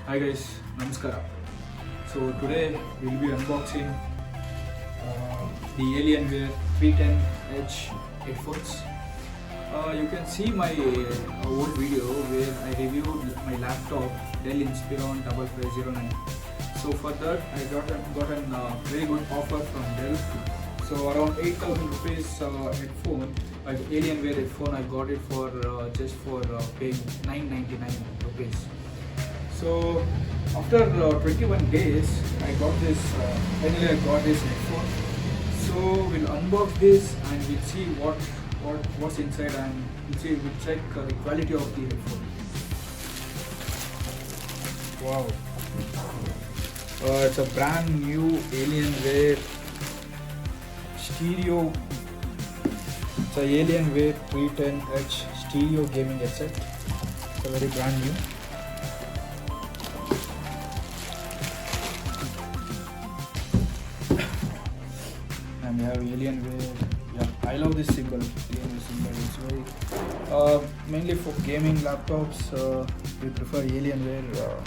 Hi guys, Namaskara. So today we'll be unboxing the Alienware 310H headphones. You can see my old video where I reviewed my laptop Dell Inspiron 5509. So for that I got a very good offer from Dell. So around 8,000 rupees headphone, Alienware headphone. I got it for just for paying 999 rupees. So after 21 days, I got this. Finally, I got this headphone. So we'll unbox this and we'll see what's inside, and we'll check the quality of the headphone. Wow! It's a brand new Alienware stereo. It's a Alienware 310H stereo gaming headset. It's a very brand new. And we have Alienware. Yeah, I love this symbol. Alienware symbol. It's very mainly for gaming laptops. We prefer Alienware.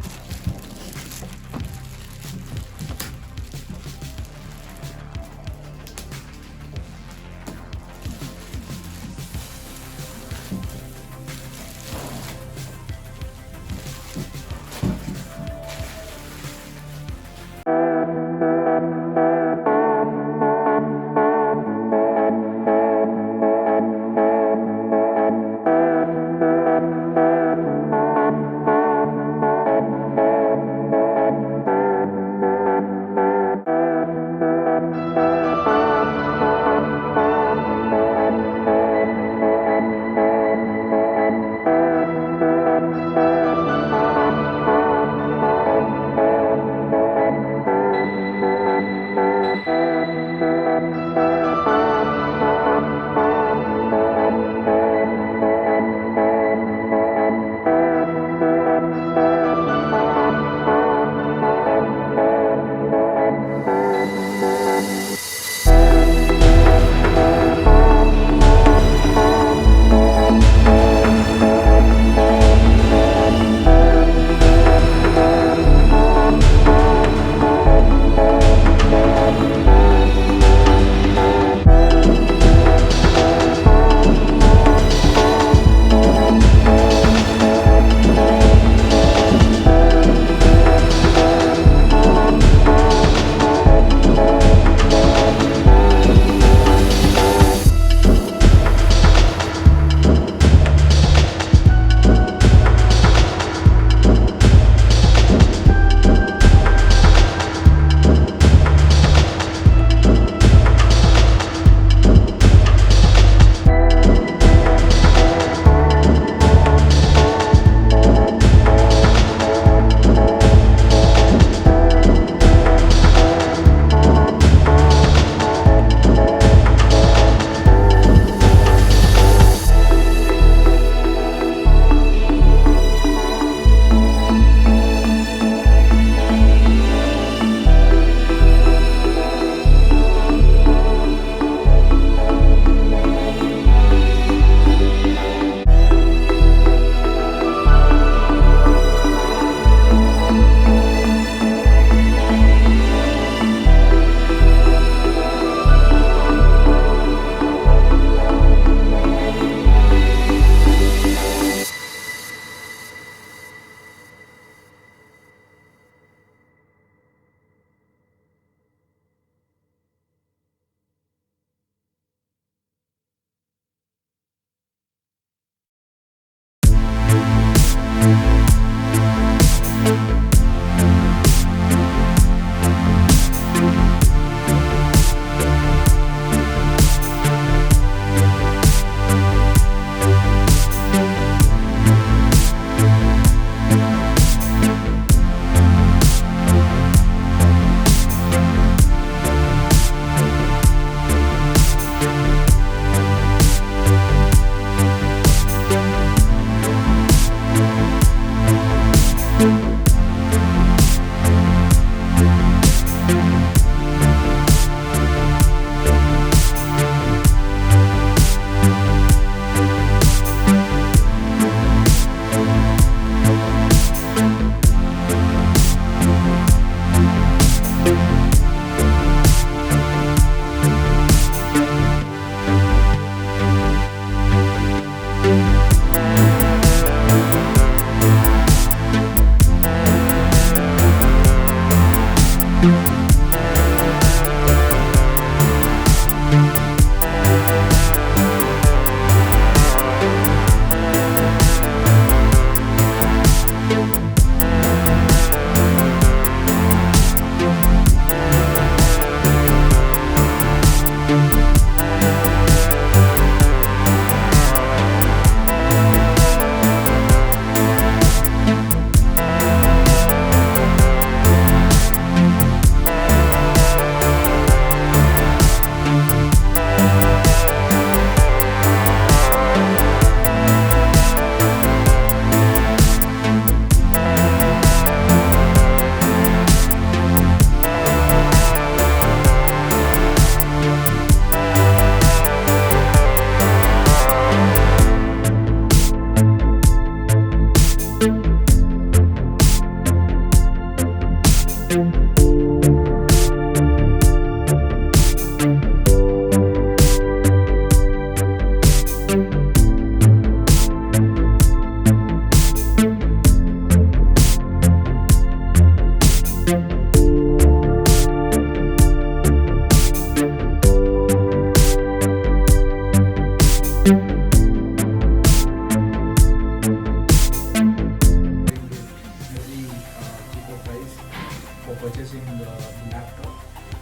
For purchasing the laptop.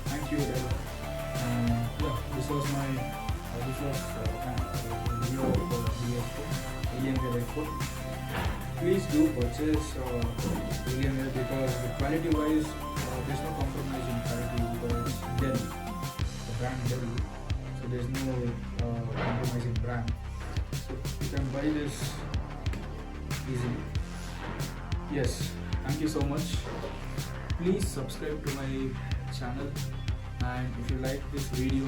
Thank you, Dell. Yeah, this was my review of the Alienware headphone. Please do purchase Alienware because the quality wise there's no compromise in quality because it's Dell, the brand Dell. So there's no compromise in brand. So you can buy this easily. Yes, thank you so much. Please subscribe to my channel, and if you like this video,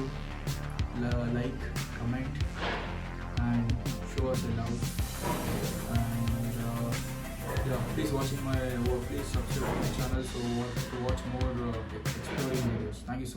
like, comment and show us a love, and yeah, please subscribe to my channel to watch more exploring videos. Thank you so much.